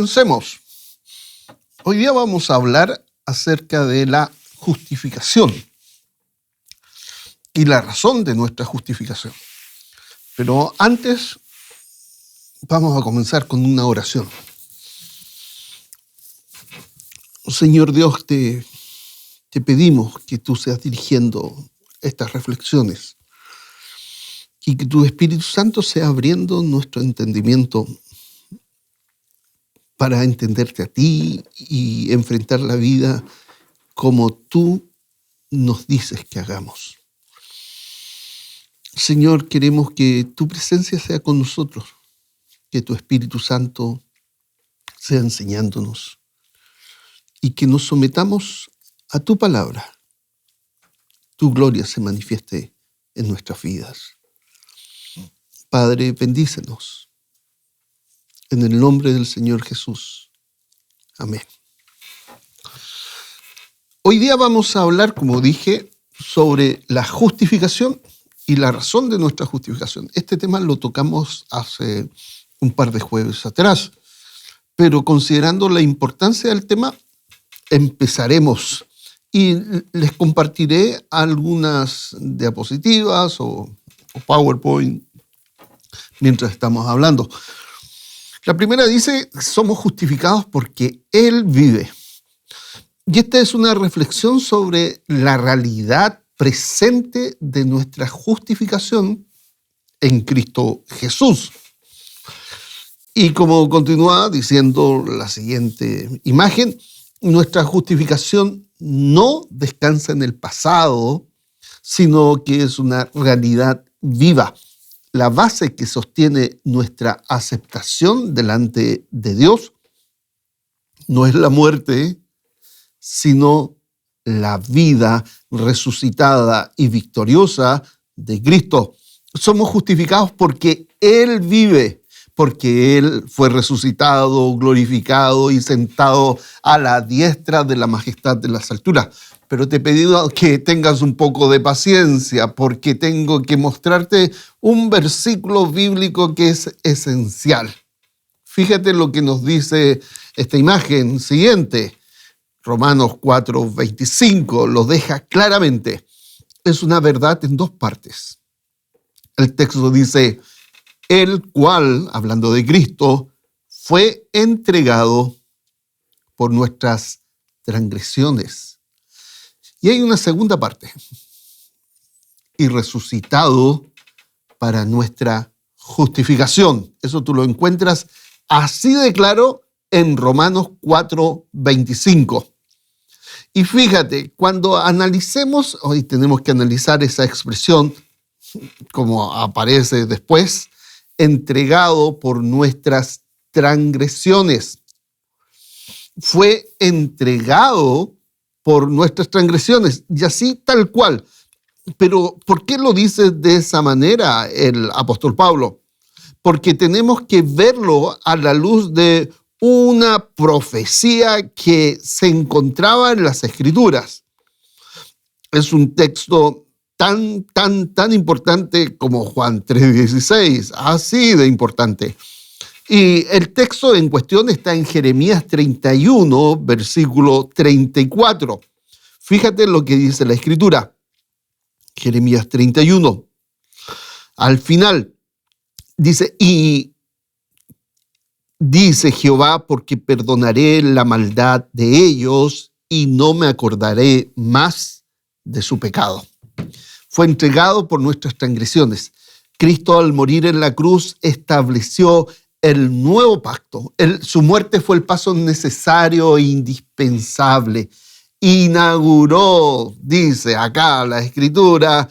Pensemos, hoy día vamos a hablar acerca de la justificación y la razón de nuestra justificación. Pero antes vamos a comenzar con una oración. Señor Dios, te pedimos que tú seas dirigiendo estas reflexiones y que tu Espíritu Santo sea abriendo nuestro entendimiento para entenderte a ti y enfrentar la vida como tú nos dices que hagamos. Señor, queremos que tu presencia sea con nosotros, que tu Espíritu Santo sea enseñándonos y que nos sometamos a tu palabra. Tu gloria se manifieste en nuestras vidas. Padre, bendícenos. En el nombre del Señor Jesús. Amén. Hoy día vamos a hablar, como dije, sobre la justificación y la razón de nuestra justificación. Este tema lo tocamos hace un par de jueves atrás, pero considerando la importancia del tema, empezaremos y les compartiré algunas diapositivas o PowerPoint mientras estamos hablando. La primera dice, somos justificados porque Él vive. Y esta es una reflexión sobre la realidad presente de nuestra justificación en Cristo Jesús. Y como continúa diciendo la siguiente imagen, nuestra justificación no descansa en el pasado, sino que es una realidad viva. La base que sostiene nuestra aceptación delante de Dios no es la muerte, sino la vida resucitada y victoriosa de Cristo. Somos justificados porque Él vive, porque Él fue resucitado, glorificado y sentado a la diestra de la majestad de las alturas. Pero te he pedido que tengas un poco de paciencia porque tengo que mostrarte un versículo bíblico que es esencial. Fíjate lo que nos dice esta imagen siguiente. Romanos 4:25 lo deja claramente. Es una verdad en dos partes. El texto dice, el cual, hablando de Cristo, fue entregado por nuestras transgresiones. Y hay una segunda parte. Y resucitado para nuestra justificación. Eso tú lo encuentras así de claro en Romanos 4:25. Y fíjate, cuando analicemos, hoy tenemos que analizar esa expresión, como aparece después, entregado por nuestras transgresiones. Fue entregado por nuestras transgresiones, y así tal cual. Pero ¿por qué lo dice de esa manera el apóstol Pablo? Porque tenemos que verlo a la luz de una profecía que se encontraba en las Escrituras. Es un texto tan importante como Juan 3:16, así de importante. Y el texto en cuestión está en Jeremías 31, versículo 34. Fíjate lo que dice la Escritura. Jeremías 31. Al final dice, y dice Jehová, porque perdonaré la maldad de ellos y no me acordaré más de su pecado. Fue entregado por nuestras transgresiones. Cristo, al morir en la cruz, estableció el nuevo pacto. Su muerte fue el paso necesario e indispensable. Inauguró, dice acá la Escritura,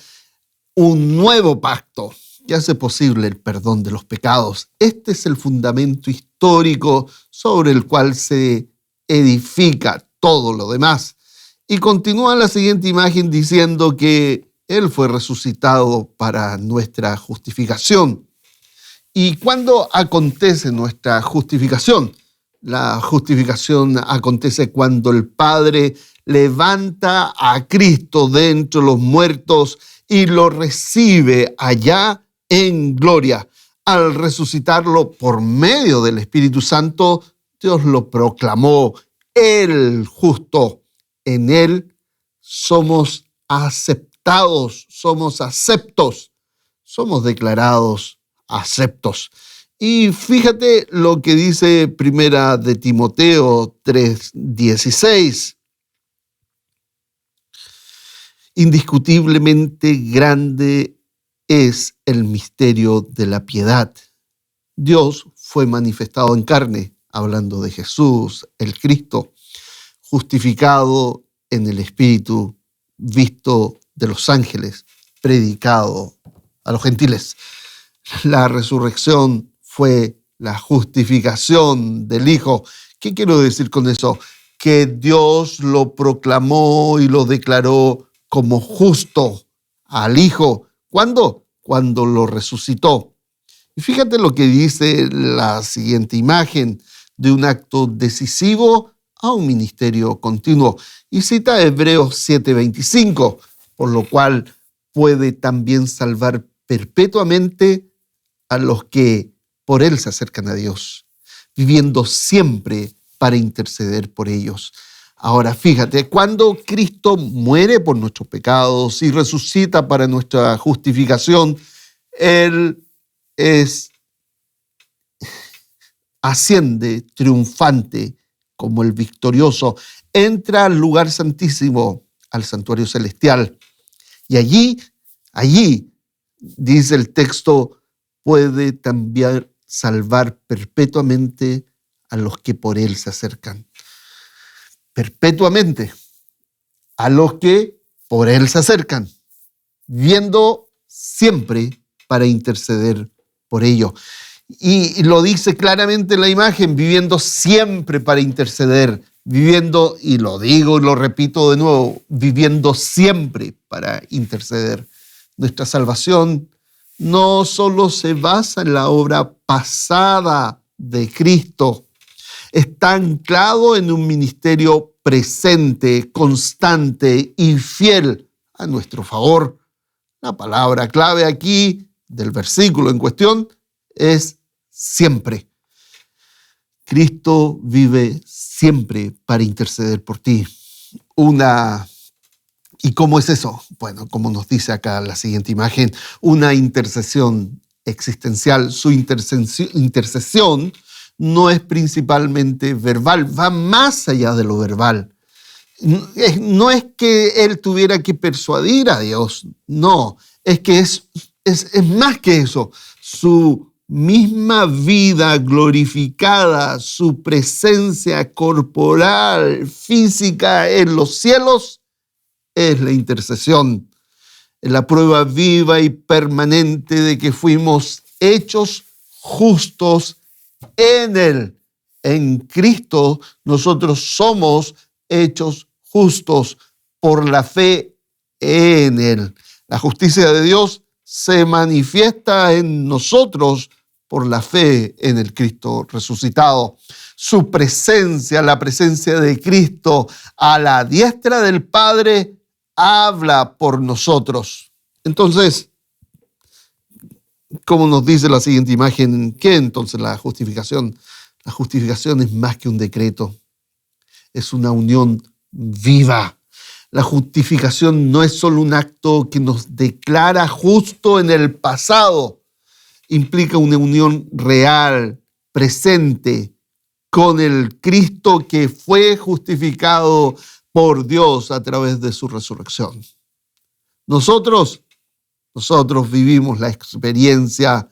un nuevo pacto que hace posible el perdón de los pecados. Este es el fundamento histórico sobre el cual se edifica todo lo demás. Y continúa la siguiente imagen diciendo que Él fue resucitado para nuestra justificación. ¿Y cuándo acontece nuestra justificación? La justificación acontece cuando el Padre levanta a Cristo de entre los muertos y lo recibe allá en gloria. Al resucitarlo por medio del Espíritu Santo Dios lo proclamó, el justo. En Él somos aceptados, somos aceptos, somos declarados aceptos. Y fíjate lo que dice Primera de Timoteo 3:16. Indiscutiblemente grande es el misterio de la piedad. Dios fue manifestado en carne, hablando de Jesús, el Cristo, justificado en el Espíritu, visto de los ángeles, predicado a los gentiles. La resurrección fue la justificación del Hijo. ¿Qué quiero decir con eso? Que Dios lo proclamó y lo declaró como justo al Hijo. ¿Cuándo? Cuando lo resucitó. Y fíjate lo que dice la siguiente imagen de un acto decisivo a un ministerio continuo. Y cita Hebreos 7:25, por lo cual puede también salvar perpetuamente a los que por Él se acercan a Dios, viviendo siempre para interceder por ellos. Ahora, fíjate, cuando Cristo muere por nuestros pecados y resucita para nuestra justificación, Él asciende triunfante como el victorioso, entra al lugar santísimo, al santuario celestial. Y allí, dice el texto, puede también salvar perpetuamente a los que por Él se acercan. Perpetuamente a los que por Él se acercan, viendo siempre para interceder por ellos. Y lo dice claramente en la imagen, viviendo siempre para interceder, viviendo, y lo digo y lo repito de nuevo, viviendo siempre para interceder. Nuestra salvación no solo se basa en la obra pasada de Cristo, está anclado en un ministerio presente, constante y fiel a nuestro favor. La palabra clave aquí del versículo en cuestión es siempre. Cristo vive siempre para interceder por ti. ¿Y cómo es eso? Bueno, como nos dice acá la siguiente imagen, una intercesión existencial. Su intercesión no es principalmente verbal, va más allá de lo verbal. No es que Él tuviera que persuadir a Dios, no, es que es más que eso. Su misma vida glorificada, su presencia corporal, física en los cielos, es la intercesión. Es la prueba viva y permanente de que fuimos hechos justos en Él. En Cristo nosotros somos hechos justos por la fe en Él. La justicia de Dios se manifiesta en nosotros por la fe en el Cristo resucitado. Su presencia, la presencia de Cristo a la diestra del Padre, habla por nosotros. Entonces, como nos dice la siguiente imagen, ¿qué entonces la justificación? La justificación es más que un decreto, es una unión viva. La justificación no es solo un acto que nos declara justo en el pasado, implica una unión real, presente, con el Cristo que fue justificado por Dios a través de su resurrección. Nosotros vivimos la experiencia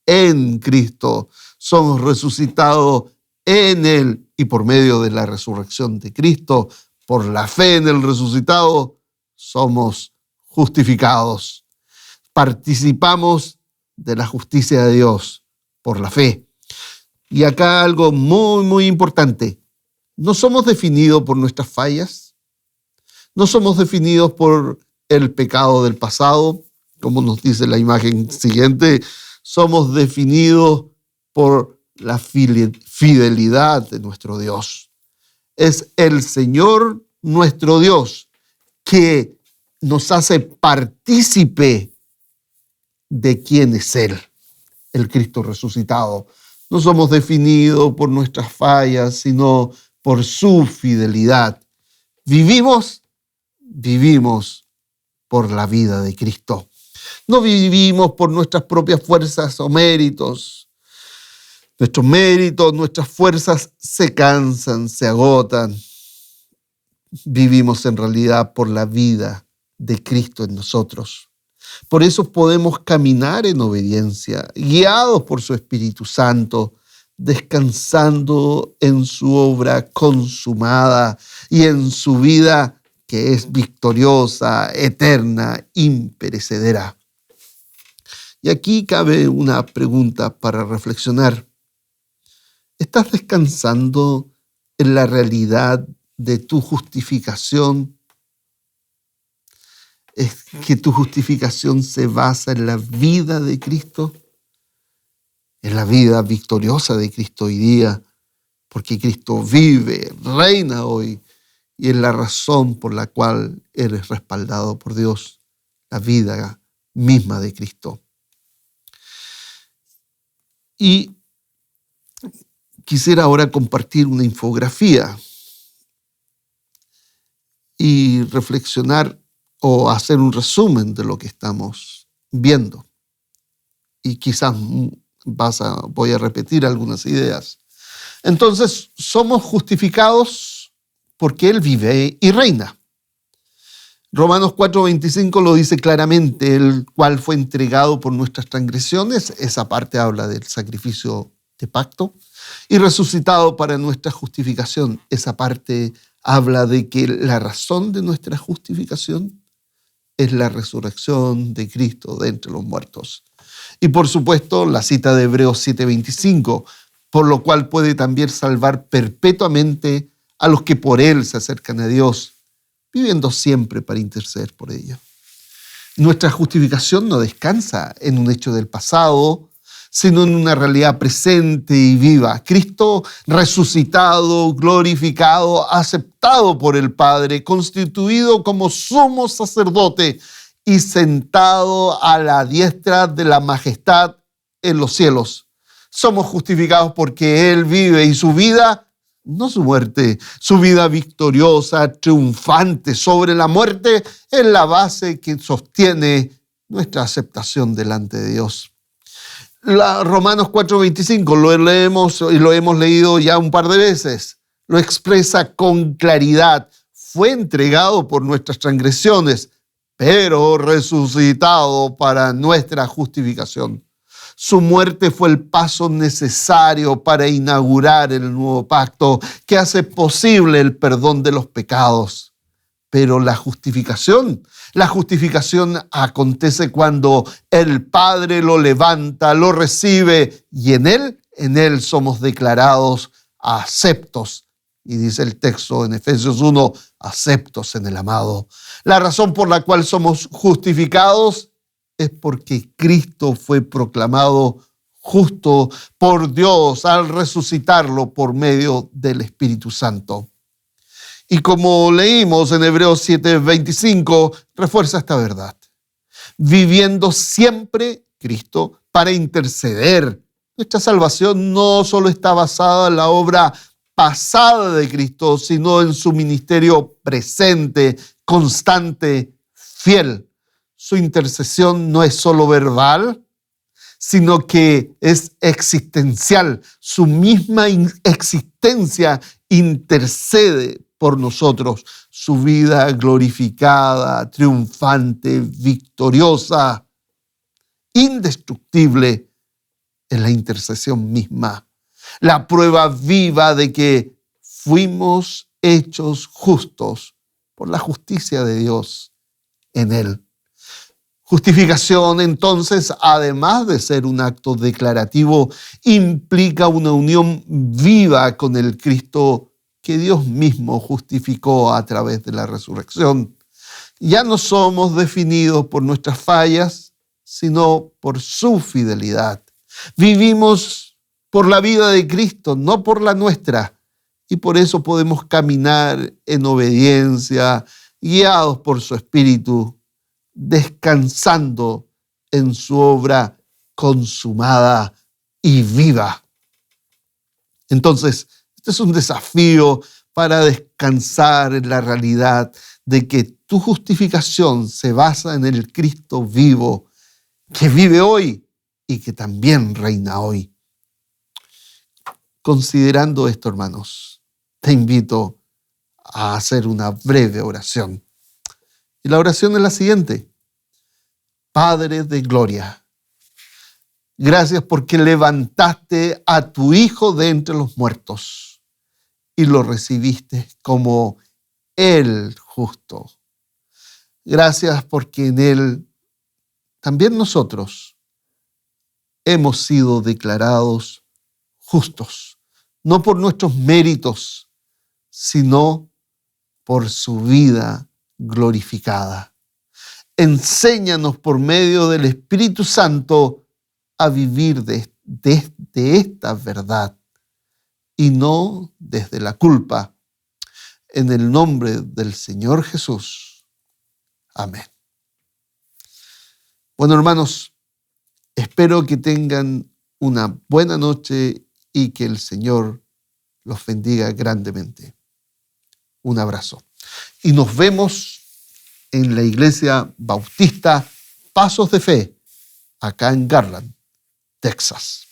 en Cristo, somos resucitados en Él y por medio de la resurrección de Cristo, por la fe en el resucitado, somos justificados. Participamos de la justicia de Dios por la fe. Y acá algo muy, muy importante. No somos definidos por nuestras fallas, no somos definidos por el pecado del pasado, como nos dice la imagen siguiente, somos definidos por la fidelidad de nuestro Dios. Es el Señor nuestro Dios que nos hace partícipe de quién es Él, el Cristo resucitado. No somos definidos por nuestras fallas, sino por su fidelidad. Vivimos por la vida de Cristo. No vivimos por nuestras propias fuerzas o méritos. Nuestros méritos, nuestras fuerzas se cansan, se agotan. Vivimos en realidad por la vida de Cristo en nosotros. Por eso podemos caminar en obediencia, guiados por su Espíritu Santo, descansando en su obra consumada y en su vida que es victoriosa, eterna, imperecedera. Y aquí cabe una pregunta para reflexionar. ¿Estás descansando en la realidad de tu justificación? ¿Es que tu justificación se basa en la vida de Cristo? En la vida victoriosa de Cristo hoy día, porque Cristo vive, reina hoy, y es la razón por la cual eres respaldado por Dios, la vida misma de Cristo. Y quisiera ahora compartir una infografía y reflexionar o hacer un resumen de lo que estamos viendo. Y quizás voy a repetir algunas ideas. Entonces, somos justificados porque Él vive y reina. Romanos 4:25 lo dice claramente, el cual fue entregado por nuestras transgresiones. Esa parte habla del sacrificio de pacto. Y resucitado para nuestra justificación. Esa parte habla de que la razón de nuestra justificación es la resurrección de Cristo de entre los muertos. Y por supuesto, la cita de Hebreos 7:25, por lo cual puede también salvar perpetuamente a los que por Él se acercan a Dios, viviendo siempre para interceder por ellos. Nuestra justificación no descansa en un hecho del pasado, sino en una realidad presente y viva. Cristo resucitado, glorificado, aceptado por el Padre, constituido como sumo sacerdote y sentado a la diestra de la majestad en los cielos. Somos justificados porque Él vive y su vida, no su muerte, su vida victoriosa, triunfante sobre la muerte, es la base que sostiene nuestra aceptación delante de Dios. Romanos 4:25 lo leemos y lo hemos leído ya un par de veces. Lo expresa con claridad. Fue entregado por nuestras transgresiones, pero resucitado para nuestra justificación. Su muerte fue el paso necesario para inaugurar el nuevo pacto que hace posible el perdón de los pecados. Pero la justificación acontece cuando el Padre lo levanta, lo recibe y en Él somos declarados aceptos. Y dice el texto en Efesios 1, aceptos en el amado. La razón por la cual somos justificados es porque Cristo fue proclamado justo por Dios al resucitarlo por medio del Espíritu Santo. Y como leímos en Hebreos 7:25, refuerza esta verdad. Viviendo siempre Cristo para interceder. Nuestra salvación no solo está basada en la obra pasada de Cristo, sino en su ministerio presente, constante, fiel. Su intercesión no es solo verbal, sino que es existencial. Su misma existencia intercede por nosotros. Su vida glorificada, triunfante, victoriosa, indestructible en la intercesión misma. La prueba viva de que fuimos hechos justos por la justicia de Dios en Él. Justificación, entonces, además de ser un acto declarativo, implica una unión viva con el Cristo que Dios mismo justificó a través de la resurrección. Ya no somos definidos por nuestras fallas, sino por su fidelidad. Vivimos por la vida de Cristo, no por la nuestra, y por eso podemos caminar en obediencia, guiados por su Espíritu, descansando en su obra consumada y viva. Entonces, este es un desafío para descansar en la realidad de que tu justificación se basa en el Cristo vivo, que vive hoy y que también reina hoy. Considerando esto, hermanos, te invito a hacer una breve oración. Y la oración es la siguiente. Padre de gloria, gracias porque levantaste a tu Hijo de entre los muertos y lo recibiste como el justo. Gracias porque en Él también nosotros hemos sido declarados justos, no por nuestros méritos, sino por su vida glorificada. Enséñanos por medio del Espíritu Santo a vivir de esta verdad y no desde la culpa. En el nombre del Señor Jesús. Amén. Bueno, hermanos, espero que tengan una buena noche y que el Señor los bendiga grandemente. Un abrazo. Y nos vemos en la Iglesia Bautista Pasos de Fe, acá en Garland, Texas.